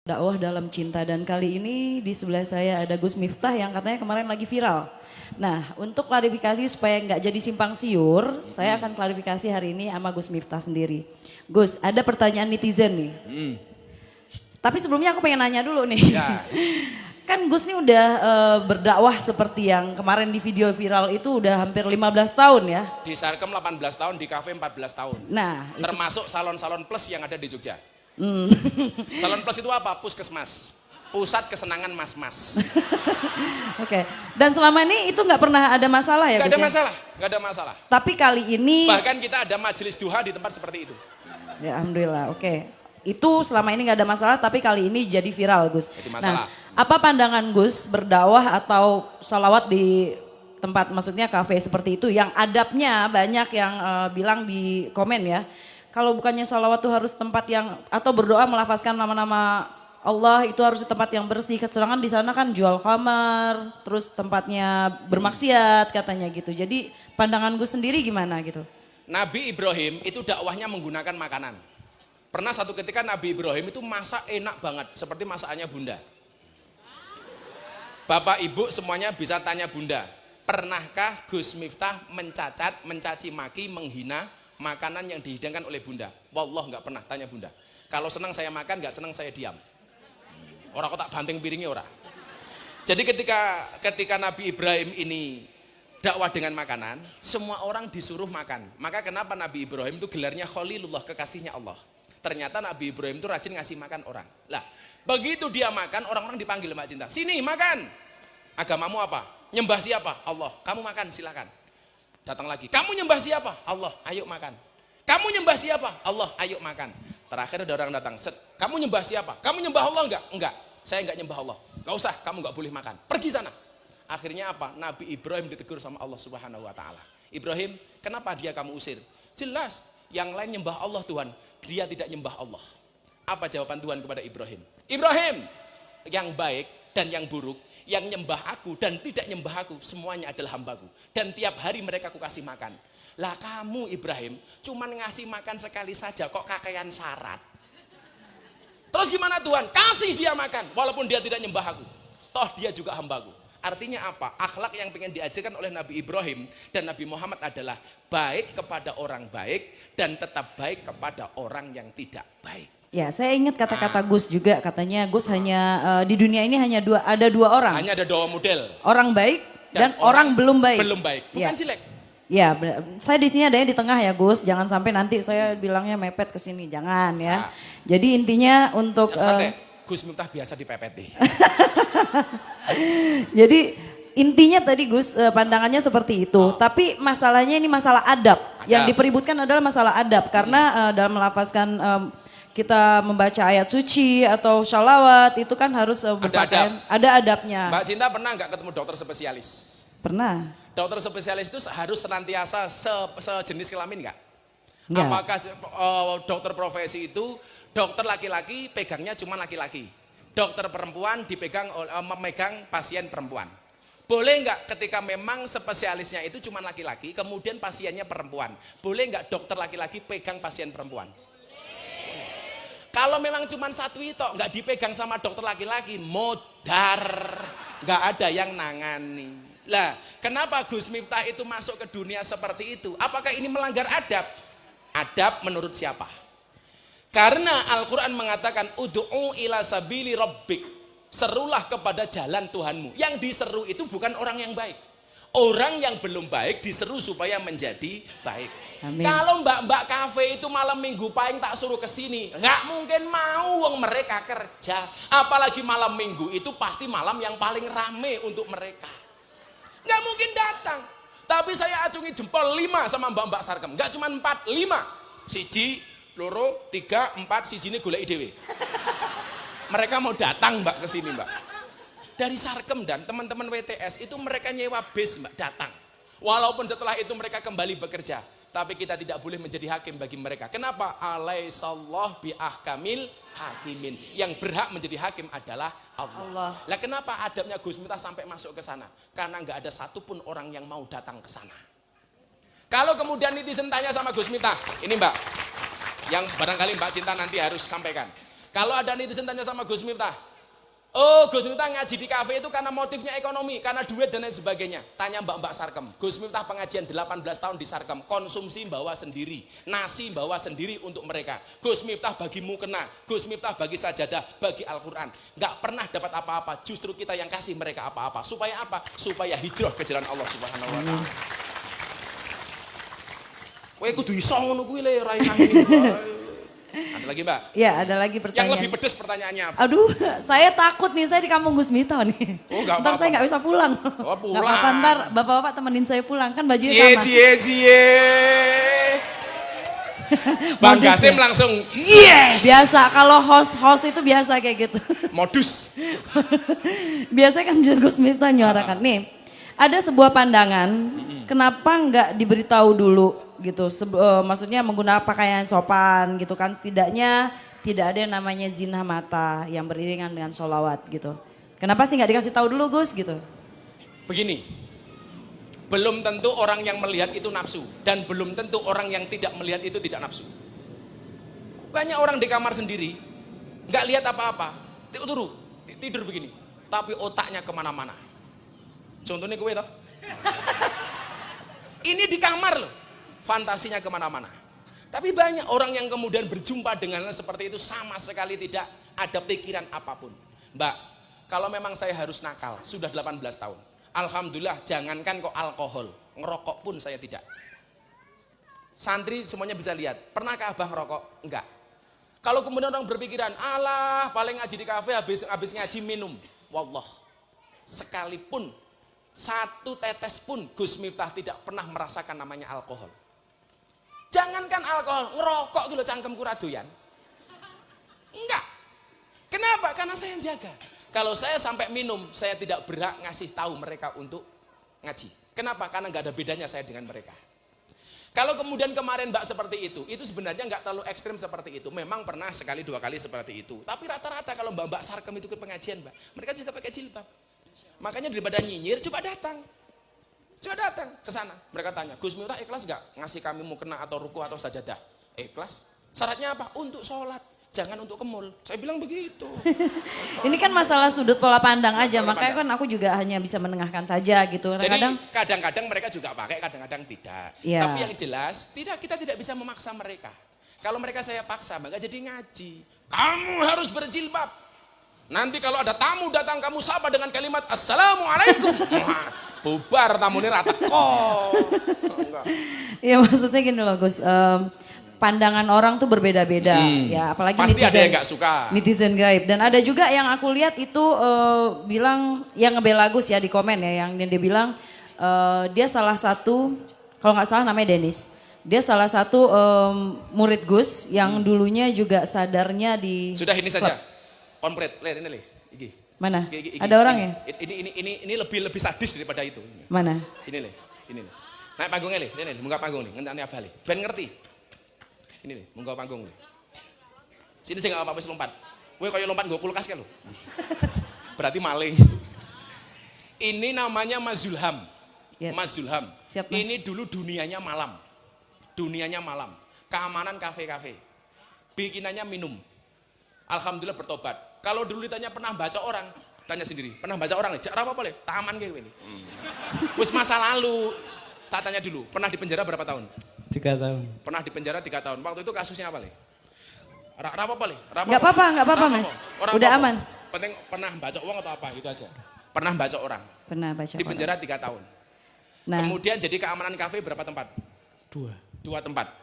Dakwah dalam cinta, dan kali ini di sebelah saya ada Gus Miftah yang katanya kemarin lagi viral. Nah, untuk klarifikasi supaya nggak jadi simpang siur, saya akan klarifikasi hari ini sama Gus Miftah sendiri. Gus, ada pertanyaan netizen nih. Tapi sebelumnya aku pengen nanya dulu nih. Ya. Kan Gus nih udah berdakwah seperti yang kemarin di video viral itu udah hampir 15 tahun ya. Di Sarkem 18 tahun, di kafe 14 tahun. Nah, Termasuk salon-salon plus yang ada di Jogja. Salon plus itu apa? Puskesmas. Pusat kesenangan mas-mas. Oke. Dan selama ini itu nggak pernah ada masalah ya Gak Gus? ada Ya? masalah, gak ada masalah. Tapi kali ini, Bahkan kita ada majelis duha di tempat seperti itu. ya alhamdulillah, oke. Itu selama ini nggak ada masalah, tapi kali ini jadi viral Gus. Jadi masalah. Nah, apa pandangan Gus berdakwah atau sholawat di tempat, maksudnya kafe seperti itu, yang adabnya banyak yang bilang di komen ya, kalau bukannya sholawat tuh harus tempat yang, atau berdoa melafazkan nama-nama Allah itu harus di tempat yang bersih, sedangkan di sana kan jual kamar, terus tempatnya bermaksiat katanya gitu. Jadi pandangan Gus sendiri gimana gitu? Nabi Ibrahim itu dakwahnya menggunakan makanan. Pernah satu ketika Nabi Ibrahim itu masak enak banget, seperti masakannya Bunda. Bapak Ibu semuanya bisa tanya Bunda, pernahkah Gus Miftah mencacat, mencaci maki, menghina makanan yang dihidangkan oleh Bunda? Wallah nggak pernah, tanya Bunda. Kalau senang saya makan, nggak senang saya diam. Orang kok tak banting piringnya orang. Jadi ketika Nabi Ibrahim ini dakwah dengan makanan, semua orang disuruh makan. Maka kenapa Nabi Ibrahim itu gelarnya Khalilullah, kekasihnya Allah. Ternyata Nabi Ibrahim itu rajin ngasih makan orang. Lah, begitu dia makan, orang-orang dipanggil Mbak Cinta. Sini makan. Agamamu apa? Nyembah siapa? Allah. Kamu makan, silakan. Datang lagi. Kamu nyembah siapa? Allah. Ayo makan. Kamu nyembah siapa? Allah. Ayo makan. Terakhir ada orang datang. Set. Kamu nyembah siapa? Kamu nyembah Allah enggak? Enggak. Saya enggak nyembah Allah. Enggak usah, kamu enggak boleh makan. Pergi sana. Akhirnya apa? Nabi Ibrahim ditegur sama Allah Subhanahu wa taala. Ibrahim, kenapa dia kamu usir? Jelas, yang lain nyembah Allah Tuhan, dia tidak nyembah Allah. Apa jawaban Tuhan kepada Ibrahim? Ibrahim, yang baik dan yang buruk, yang nyembah aku dan tidak nyembah aku, semuanya adalah hambaku. Dan tiap hari mereka aku kasih makan. Lah kamu Ibrahim, cuman ngasih makan sekali saja kok kakean syarat. Terus gimana Tuhan? Kasih dia makan, walaupun dia tidak nyembah aku. Toh dia juga hambaku. Artinya apa? Akhlak yang ingin diajarkan oleh Nabi Ibrahim dan Nabi Muhammad adalah baik kepada orang baik dan tetap baik kepada orang yang tidak baik. Ya, saya ingat kata-kata Gus juga, katanya Gus hanya di dunia ini hanya ada dua orang. Hanya ada dua model. Orang baik dan orang belum baik. Belum baik, bukan Ya. jelek. Ya, saya di sini adanya di tengah ya Gus. Jangan sampai nanti saya bilangnya mepet ke sini, jangan ya. Nah. Jadi intinya untuk Santai, Gus Miftah biasa dipepet deh. jadi intinya tadi Gus pandangannya seperti itu. Tapi masalahnya ini masalah adab. Yang dipeributkan adalah masalah adab karena dalam melafazkan kita membaca ayat suci atau sholawat itu kan harus berpakaian, ada adabnya. Mbak Cinta pernah nggak ketemu dokter spesialis? Pernah. Dokter spesialis itu harus senantiasa sejenis kelamin nggak? Nggak. Apakah dokter profesi itu dokter laki-laki pegangnya cuma laki-laki, dokter perempuan memegang pasien perempuan? Boleh nggak ketika memang spesialisnya itu cuma laki-laki, kemudian pasiennya perempuan? Boleh nggak dokter laki-laki pegang pasien perempuan? Kalau memang cuma satu itu nggak dipegang sama dokter laki-laki, modar, nggak ada yang nangani. Lah, kenapa Gus Miftah itu masuk ke dunia seperti itu? Apakah ini melanggar adab? Adab menurut siapa? Karena Al-Quran mengatakan ud'u ila sabili rabbik, serulah kepada jalan Tuhanmu. Yang diseru itu bukan orang yang baik. Orang yang belum baik diseru supaya menjadi baik. Amin. Kalau mbak-mbak kafe itu malam minggu paling tak suruh ke sini, nggak mungkin mau, wong mereka kerja. Apalagi malam minggu itu pasti malam yang paling rame untuk mereka. Nggak mungkin datang. Tapi saya acungi jempol 5 sama mbak-mbak Sarkem. Nggak cuma 4, 5. Siji, loro, 3, 4, siji ini golek dewe. Mereka mau datang mbak ke sini mbak. Dari Sarkem dan teman-teman WTS itu mereka nyewa bis mbak, datang. Walaupun setelah itu mereka kembali bekerja. Tapi kita tidak boleh menjadi hakim bagi mereka. Kenapa? Alaihissallah bi'ahkamil hakimin. Yang berhak menjadi hakim adalah Allah. Lah kenapa adabnya Gus Miftah sampai masuk ke sana? Karena nggak ada satupun orang yang mau datang ke sana. Kalau kemudian netizen tanya sama Gus Miftah, ini mbak, yang barangkali Mbak Cinta nanti harus sampaikan. Kalau ada netizen tanya sama Gus Miftah, oh Gus Miftah ngaji di kafe itu karena motifnya ekonomi, karena duit dan lain sebagainya. Tanya Mbak Sarkem, Gus Miftah pengajian 18 tahun di Sarkem, konsumsi bawa sendiri, nasi bawa sendiri untuk mereka. Gus Miftah bagi mukena, Gus Miftah bagi sajadah, bagi Al-Quran. Gak pernah dapat apa-apa, justru kita yang kasih mereka apa-apa. Supaya apa? Supaya hijrah ke jalan Allah Subhanahu wa Ta'ala. Kowe kudu iso ngono kuwi le ora ini. Ada lagi Mbak? Ya, ada lagi pertanyaan. Yang lebih pedes pertanyaannya apa? Aduh, saya takut nih, saya di kampung Gus Miftah nih. Oh, nggak Ntar apa-apa. saya nggak bisa pulang. Oh, pulang. Nggak apa-apa, ntar bapak-bapak temenin saya pulang, kan bajunya Cie sama. cie. Bang Modus Gasim ya? langsung yes. Biasa, kalau host itu biasa kayak gitu. Modus. Biasanya kan Gus Miftah nyuarakan. Nih, ada sebuah pandangan, kenapa nggak diberitahu dulu gitu. Maksudnya menggunakan pakaian sopan gitu kan. Setidaknya tidak ada yang namanya zina mata yang beriringan dengan sholawat gitu. Kenapa sih nggak dikasih tahu dulu Gus gitu? Begini, belum tentu orang yang melihat itu nafsu. Dan belum tentu orang yang tidak melihat itu tidak nafsu. Banyak orang di kamar sendiri, nggak lihat apa-apa. Tidur begini. Tapi otaknya kemana-mana. Contohnya gue toh. Ini di kamar loh. Fantasinya kemana-mana. Tapi banyak orang yang kemudian berjumpa dengan hal seperti itu sama sekali tidak ada pikiran apapun. Mbak, kalau memang saya harus nakal, sudah 18 tahun. Alhamdulillah, jangankan kok alkohol, ngerokok pun saya tidak. Santri semuanya bisa lihat, pernahkah abah ngerokok? Enggak. Kalau kemudian orang berpikiran, alah paling ngaji di kafe habis ngaji minum. Wallah, sekalipun, satu tetes pun Gus Miftah tidak pernah merasakan namanya alkohol. Jangankan alkohol, ngerokok gitu cangkemku radoyan. Enggak. Kenapa? Karena saya yang jaga. Kalau saya sampai minum, saya tidak berhak ngasih tahu mereka untuk ngaji. Kenapa? Karena nggak ada bedanya saya dengan mereka. Kalau kemudian kemarin Mbak seperti itu sebenarnya nggak terlalu ekstrim seperti itu. Memang pernah sekali dua kali seperti itu. Tapi rata-rata kalau Mbak Sarkem itu ke pengajian Mbak, mereka juga pakai jilbab. Makanya daripada nyinyir, coba datang. Coba datang ke sana. Mereka tanya, Gus Miftah ikhlas nggak ngasih kami mukena atau ruku atau sajadah? Ikhlas. Syaratnya apa? Untuk sholat. Jangan untuk kemul. Saya bilang begitu. Ini kan masalah sudut pola pandang aja, makanya kan aku juga hanya bisa menengahkan saja gitu. Jadi Kadang kadang-kadang mereka juga pakai, kadang-kadang tidak. Ya. Tapi yang jelas, kita tidak bisa memaksa mereka. Kalau mereka saya paksa, maka jadi ngaji. Kamu harus berjilbab. Nanti kalau ada tamu datang, kamu sapa dengan kalimat Assalamualaikum. Wah, bubar tamu ini rata kok. ya maksudnya gini loh Gus, pandangan orang tuh berbeda-beda ya, apalagi Pasti netizen, ada yang nggak suka. netizen gaib. Dan ada juga yang aku lihat itu bilang, yang ngebela Gus ya di komen ya, yang dia bilang dia salah satu, kalau nggak salah namanya Dennis, dia salah satu murid Gus yang dulunya juga sadarnya di. Sudah ini saja, komplit, lihat ini iki. Mana? Iki. Ada orang ya? Ini lebih sadis daripada itu. Mana? Sini sini. Naik panggungnya ini muka panggung nih, ngenteni abali. Ben ngerti. Ini nih, muka panggung nih. Sini sih nggak apa-apa wis lompat. Kowe kaya lompat nggo kulkas kan lho. Berarti maling. Ini namanya Mas Zulham. Ya. Mas Zulham. Siap, Mas. Ini dulu dunianya malam. Dunianya malam. Keamanan kafe-kafe. Bikinannya minum. Alhamdulillah bertobat. Kalau dulu ditanya pernah baca orang, tanya sendiri. Pernah baca orang nih? Apa boleh? Taman kayak gini. Wis masa lalu. Tak tanya dulu. Pernah di penjara berapa tahun? 3 tahun. Pernah di penjara 3 tahun. Waktu itu kasusnya apa, Le? Apa, Le? Nggak apa-apa Mas. Udah aman. Penting pernah baca uang atau apa, gitu aja. Pernah baca orang. Pernah baca Di orang. penjara 3 tahun. Nah, Kemudian jadi keamanan kafe berapa tempat? 2. 2 tempat.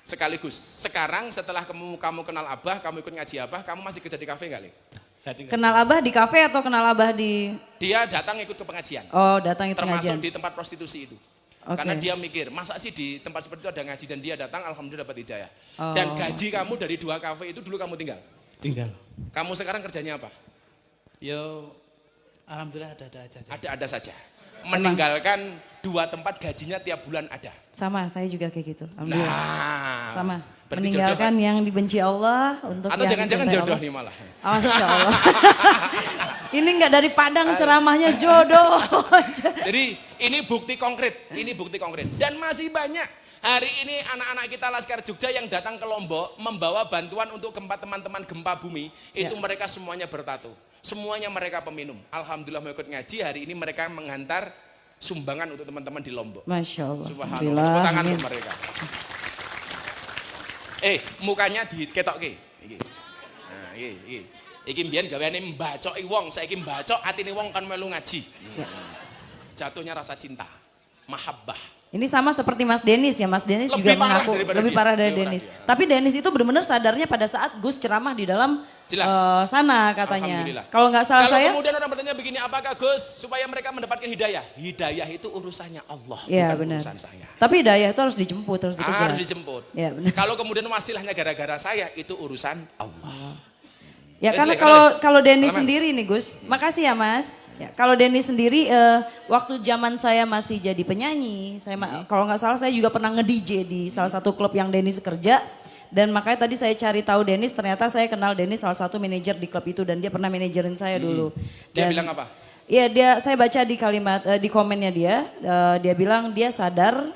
Sekaligus. Sekarang setelah kamu kenal Abah, kamu ikut ngaji Abah, kamu masih kerja di kafe nggak, Le? kenal Abah di kafe atau kenal Abah di? Dia datang ikut ke pengajian. Oh, datang itu Termasuk pengajian. di tempat prostitusi itu. Oke. Karena dia mikir, masa sih di tempat seperti itu ada ngaji, dan dia datang, alhamdulillah dapat hidayah. Oh. Dan gaji kamu dari 2 kafe itu dulu kamu tinggal. Tinggal. Kamu sekarang kerjanya apa? Yo, alhamdulillah ada aja. Ada saja. Meninggalkan 2 tempat gajinya tiap bulan ada. Sama, saya juga kayak gitu. Alhamdulillah. Nah, Sama. berarti Meninggalkan yang dibenci Allah untuk atau yang jangan-jangan dicintai jodoh Allah. nih malah. Oh, Masya Allah. Ini enggak dari Padang ceramahnya jodoh. Jadi ini bukti konkret, Dan masih banyak. Hari ini anak-anak kita Laskar Jogja yang datang ke Lombok membawa bantuan untuk gempa teman-teman gempa bumi, itu mereka semuanya bertato. Semuanya mereka peminum. Alhamdulillah mau ikut ngaji, hari ini mereka menghantar sumbangan untuk teman-teman di Lombok. Masya Allah. Subhanallah, tepuk tangan untuk mereka. Mukanya diketokke. Iki. Nah, iki. Iki mbiyen gaweane mbacoki wong, saiki mbacok atine wong kan melu ngaji. Jatuhnya rasa cinta, mahabbah. Ini sama seperti Mas Denis ya, Mas Denis juga mengaku lebih parah dari Denis. Tapi Denis itu benar-benar sadarnya pada saat Gus ceramah di dalam sana katanya. Kalau nggak salah saya. Kalau kemudian orang bertanya begini, apakah Gus supaya mereka mendapatkan hidayah? Hidayah itu urusannya Allah, ya, bukan benar. urusan saya. Tapi hidayah itu harus dijemput, harus dikejar. Harus dijemput. Ya, benar. Kalau kemudian wasilahnya gara-gara saya, itu urusan Allah. Ya karena kalau Denny sendiri nih Gus, makasih ya Mas. Ya, kalau Denny sendiri waktu zaman saya masih jadi penyanyi, kalau nggak salah saya juga pernah nge-DJ di salah satu klub yang Denny kerja. Dan makanya tadi saya cari tahu Dennis, ternyata saya kenal Dennis salah satu manajer di klub itu dan dia pernah manajerin saya dulu. Dia bilang apa? Iya saya baca di kalimat di komennya dia bilang dia sadar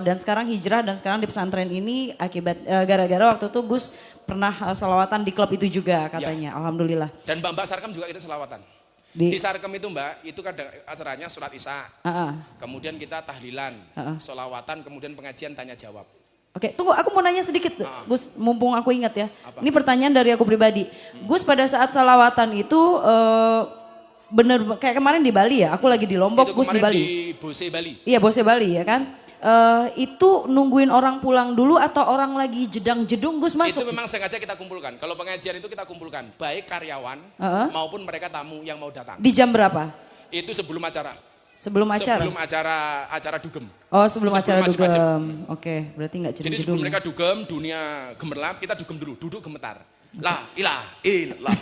dan sekarang hijrah dan sekarang di pesantren ini akibat gara-gara waktu itu Gus pernah selawatan di klub itu juga katanya. Ya. Alhamdulillah. Dan Mbak Sarkem juga kita selawatan. Di Sarkem itu Mbak, itu kadang acaranya surat Isya. Kemudian kita tahlilan, selawatan, kemudian pengajian tanya jawab. Oke, tunggu aku mau nanya sedikit Gus, mumpung aku ingat ya. Apa? Ini pertanyaan dari aku pribadi. Gus pada saat selawatan itu bener kayak kemarin di Bali ya, aku lagi di Lombok, Gus di Bali. Di Bose Bali. Iya Bose Bali ya kan. Itu nungguin orang pulang dulu atau orang lagi jedang-jedung Gus masuk? Itu memang sengaja kita kumpulkan. Kalau pengajian itu kita kumpulkan, baik karyawan maupun mereka tamu yang mau datang. Di jam berapa? Itu sebelum acara. Sebelum acara? Sebelum acara dugem. Oh sebelum acara dugem. Oke berarti nggak jedung-jedung. Jadi sebelum mereka dugem, dunia gemerlap, kita dugem dulu, duduk gemetar. La ilaha illallah.